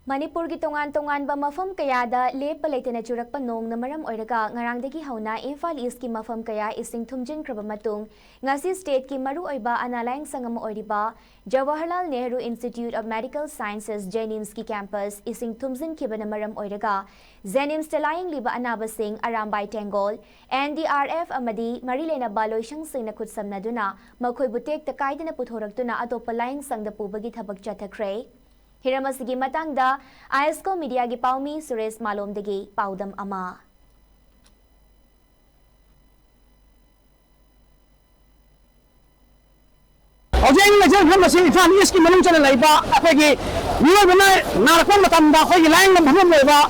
मणिपुर की तोंगान मफम कयादा लेप लेतना चुरक्पा नोंगना मरम ओइरगा ngarangdagi hauna Imphal East की मफम कया इसing थुमजिनख्रबा मतुंग ngasi state की मरु ओइबा अनालायंग संगम ओइरिबा Jawaharlal Nehru Institute of Medical Sciences JNIMS की कैंपस इसing थुमजिन खिबना मरम ओइरगा JNIMS तलायंग लिबा अनाबा सिंह अरामबाई टेंगोल NDRF अमदी मरी लेना बालोइशंग सिंहना खुद समनदुना मखोइबु टेक तकाइदना पुथोरक्तुना अतोपा लायंग संगदा पुबगी थबक चथख्रे हिरमसिगी मतंगदा आयस्को मीडिया की पाउमी सुरेश मालोमदगी पाउदम अमा इम्फाल ईस्ट की मनुंग चले लाइबा अखोगी मियोबना नारकों मतंदा खोगी लायंग भमम लेबा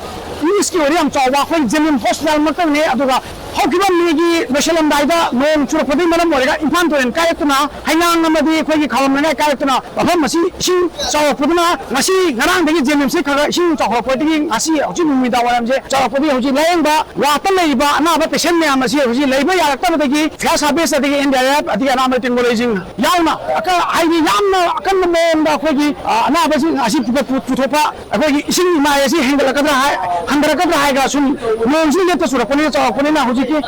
ईस्ट की ओरियम चौबा खोगी जेनिम हॉस्पिटल मतंग ने अदुगा हौकिबा मिगी वेशलम दाइदा नोंग चुरपदि मरम ओरेगा इम्फाल तोरेन कायतुना हाइनांग अमदि खोगी खावमना कायतुना मफम मसी इसिंग चौपदुना ngasi ngarang dagi jenim se khaga ising chawpodigi ngasi hoji mumida waram je chawpodi hoji layengba wata leiba anaba patient me amasi hoji leiba yarakta dagi fya service dagi NDRF adi anama technology yauna aka aini yamna akan memba khogi anaba ji ngasi puthopa khogi ising ma yasi hengalakadra handarakadra haiga sun nonji le to suraponi chawponi na hoji ki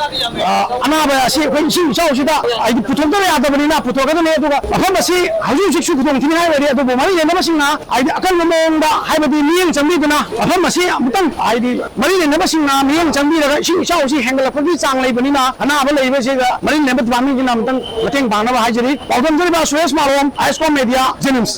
anaba asi khoi ising chawji da ai puthonda yadabani na puthogada ne duga mafam asi hoji siksu puthong thini hai wari adu bomari ne namasingna ai अकल मोंदा हाइबदी मियंग चंबीदना अफम मसी अमुतंग आइदी मरी ने नबसिंगना मियंग चंबीरगा इसिंग इचाउसी हेंगलपगी चांग लेबनिना अनाब लेबसेगा मरी नेबत बामी गिना अमुतंग मतेंग बांगनबा हाइजरी पाउदम जरिबा सुरेश मालोम आइस्को media जेनिम्स।